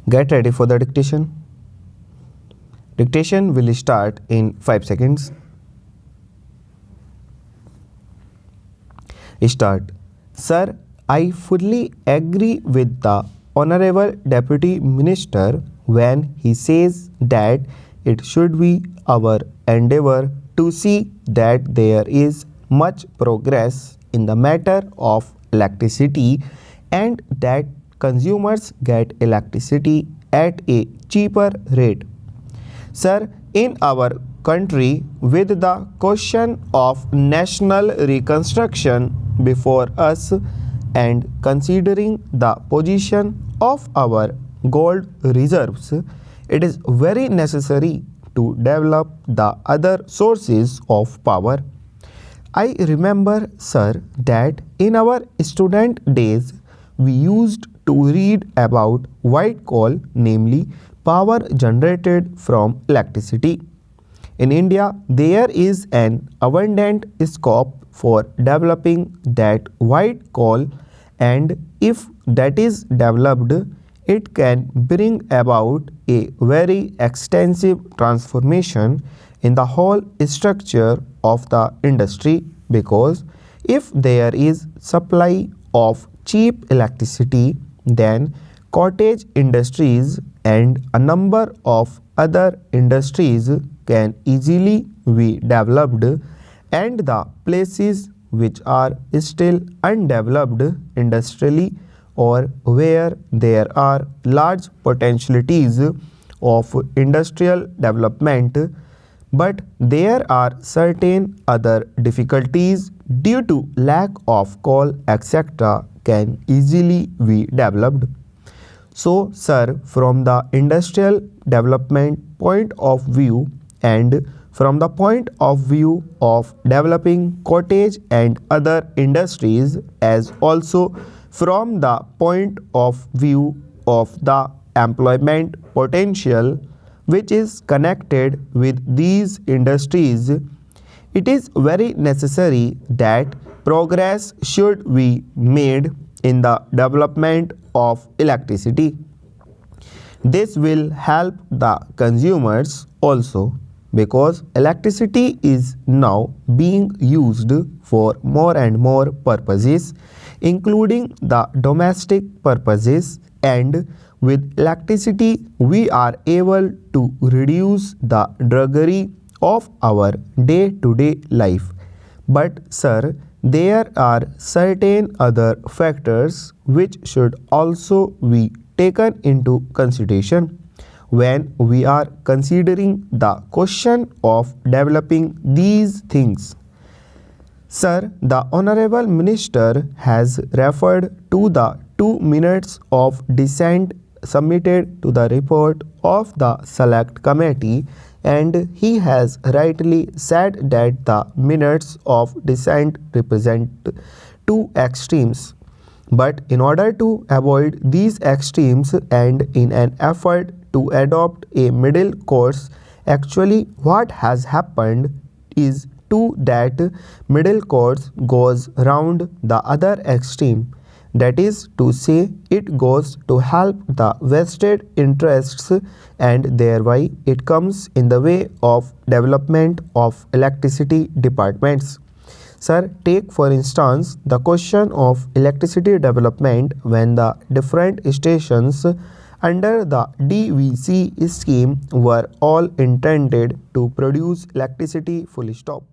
Get ready for the dictation. Dictation will start in 5 seconds. Start. Sir, I fully agree with the Honorable Deputy Minister when he says that it should be our endeavor to see that there is much progress in the matter of electricity and that consumers get electricity at a cheaper rate. Sir, in our country, with the question of national reconstruction before us and considering the position of our gold reserves, it is very necessary to develop the other sources of power. I remember, sir, that in our student days we used to read about white coal, namely power generated from electricity. In India, there is an abundant scope for developing that white coal, and if that is developed, it can bring about a very extensive transformation in the whole structure of the industry, because if there is supply of cheap electricity, then cottage industries and a number of other industries can easily be developed, and the places which are still undeveloped industrially or where there are large potentialities of industrial development, but there are certain other difficulties due to lack of coal, etc., can easily be developed. So, sir, from the industrial development point of view and from the point of view of developing cottage and other industries, as also from the point of view of the employment potential which is connected with these industries, it is very necessary that progress should be made in the development of electricity. This will help the consumers also, because electricity is now being used for more and more purposes, including the domestic purposes, and with electricity we are able to reduce the drudgery of our day-to-day life. But sir, there are certain other factors which should also be taken into consideration when we are considering the question of developing these things. Sir, the Honorable Minister has referred to the 2 minutes of dissent submitted to the report of the Select Committee, and he has rightly said that the minutes of dissent represent 2 extremes. But in order to avoid these extremes and in an effort to adopt a middle course, actually what has happened is to that middle course goes round the other extreme. That is to say, it goes to help the vested interests, and thereby it comes in the way of development of electricity departments. Sir, take for instance the question of electricity development when the different stations under the DVC scheme were all intended to produce electricity, full stop.